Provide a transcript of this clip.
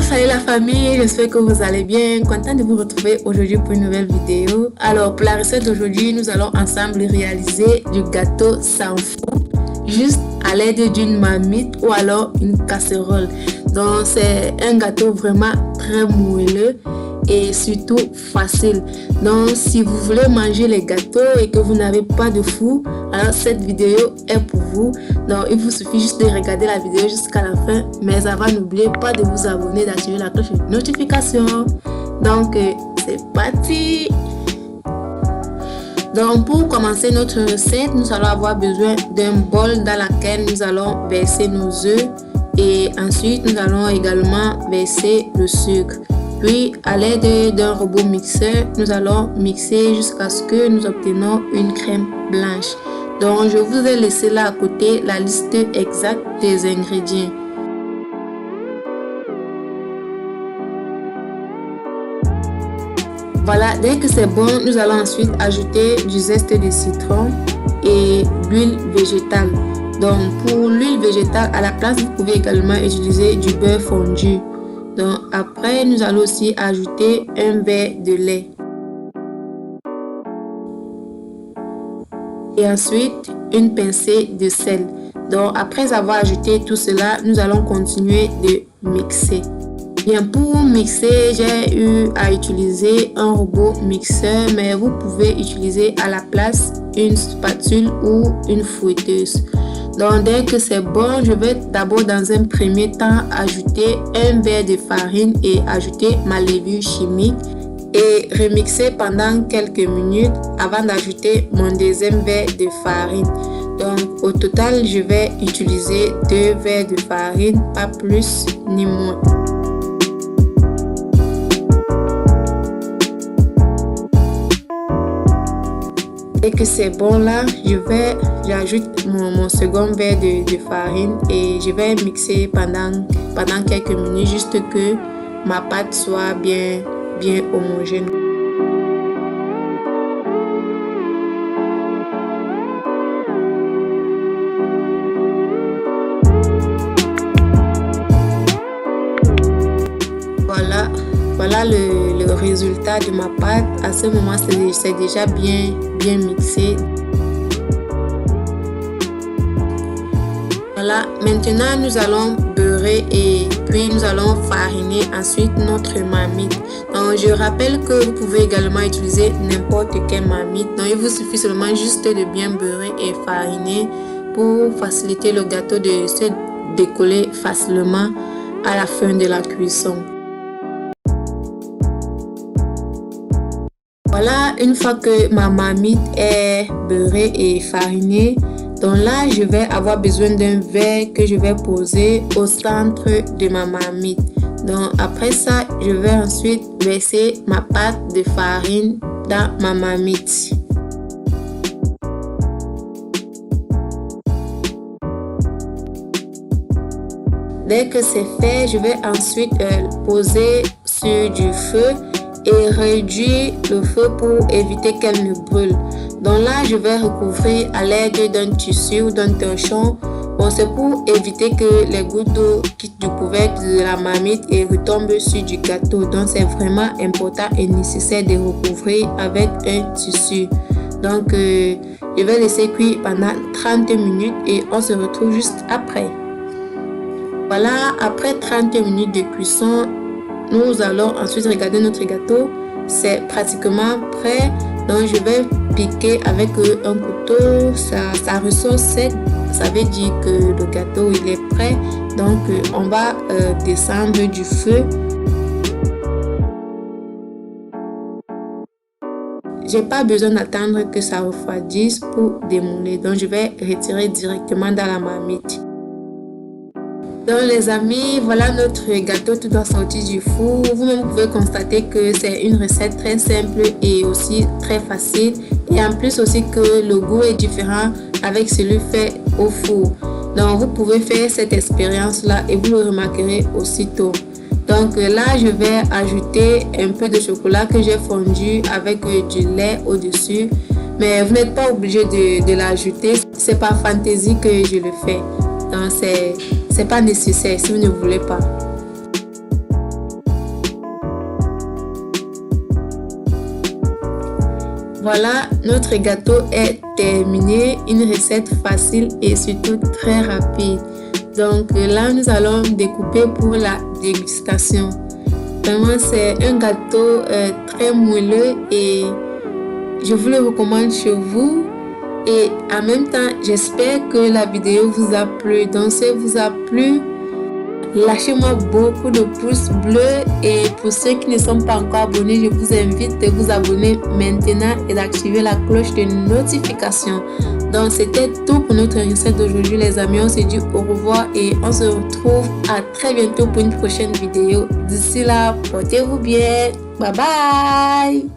Salut la famille, j'espère que vous allez bien. Content de vous retrouver aujourd'hui pour une nouvelle vidéo. Alors pour la recette d'aujourd'hui, nous allons ensemble réaliser du gâteau sans four, juste à l'aide d'une marmite ou alors une casserole. Donc c'est un gâteau vraiment très moelleux et surtout facile. Donc si vous voulez manger les gâteaux et que vous n'avez pas de four, alors cette vidéo est pour vous. Donc il vous suffit juste de regarder la vidéo jusqu'à la fin, mais avant n'oubliez pas de vous abonner, d'activer la cloche de notification. Donc c'est parti. Donc pour commencer notre recette, nous allons avoir besoin d'un bol dans lequel nous allons verser nos œufs et ensuite nous allons également verser le sucre. Puis à l'aide d'un robot mixeur, nous allons mixer jusqu'à ce que nous obtenions une crème blanche. Donc je vous ai laissé là à côté la liste exacte des ingrédients. Voilà, dès que c'est bon, nous allons ensuite ajouter du zeste de citron et l'huile végétale. Donc pour l'huile végétale, à la place, vous pouvez également utiliser du beurre fondu. Donc après, nous allons aussi ajouter un verre de lait. Et ensuite, une pincée de sel. Donc après avoir ajouté tout cela, nous allons continuer de mixer. Bien, pour mixer, j'ai eu à utiliser un robot mixeur, mais vous pouvez utiliser à la place une spatule ou une fouetteuse. Donc dès que c'est bon, je vais d'abord dans un premier temps ajouter un verre de farine et ajouter ma levure chimique et remixer pendant quelques minutes avant d'ajouter mon deuxième verre de farine. Donc au total, je vais utiliser 2 verres de farine, pas plus ni moins. Dès que c'est bon là, j'ajoute mon second verre de farine et je vais mixer pendant quelques minutes juste que ma pâte soit bien homogène. Voilà le résultat de ma pâte. À ce moment, c'est déjà bien mixé. Voilà, maintenant nous allons beurrer et puis nous allons fariner ensuite notre marmite. Donc je rappelle que vous pouvez également utiliser n'importe quelle marmite. Donc il vous suffit seulement juste de bien beurrer et fariner pour faciliter le gâteau de se décoller facilement à la fin de la cuisson. Voilà, une fois que ma marmite est beurrée et farinée, donc là je vais avoir besoin d'un verre que je vais poser au centre de ma marmite. Donc après ça, je vais ensuite verser ma pâte de farine dans ma marmite. Dès que c'est fait, je vais ensuite poser sur du feu et réduire le feu pour éviter qu'elle ne brûle. Donc là, je vais recouvrir à l'aide d'un tissu ou d'un torchon. Bon, c'est pour éviter que les gouttes d'eau quittent du couvercle de la marmite et retombent sur du gâteau. Donc c'est vraiment important et nécessaire de recouvrir avec un tissu. Donc je vais laisser cuire pendant 30 minutes et on se retrouve juste après. Voilà, après 30 minutes de cuisson, nous allons ensuite regarder notre gâteau. C'est pratiquement prêt. Donc je vais piquer avec un couteau. Ça ressort sec. Ça veut dire que le gâteau il est prêt. Donc on va descendre du feu. J'ai pas besoin d'attendre que ça refroidisse pour démouler. Donc je vais retirer directement dans la marmite. Donc les amis, voilà notre gâteau tout en sorti du four. Vous-même pouvez constater que c'est une recette très simple et aussi très facile. Et en plus aussi que le goût est différent avec celui fait au four. Donc vous pouvez faire cette expérience là et vous le remarquerez aussitôt. Donc là je vais ajouter un peu de chocolat que j'ai fondu avec du lait au-dessus. Mais vous n'êtes pas obligé de l'ajouter. C'est par fantaisie que je le fais. Donc c'est pas nécessaire si vous ne voulez pas. Voilà, notre gâteau est terminé. Une recette facile et surtout très rapide. Donc là, nous allons découper pour la dégustation. Vraiment, c'est un gâteau très moelleux et je vous le recommande chez vous. Et en même temps, j'espère que la vidéo vous a plu. Donc, si elle vous a plu, lâchez-moi beaucoup de pouces bleus. Et pour ceux qui ne sont pas encore abonnés, je vous invite de vous abonner maintenant et d'activer la cloche de notification. Donc, c'était tout pour notre recette d'aujourd'hui, les amis. On se dit au revoir et on se retrouve à très bientôt pour une prochaine vidéo. D'ici là, portez-vous bien. Bye bye!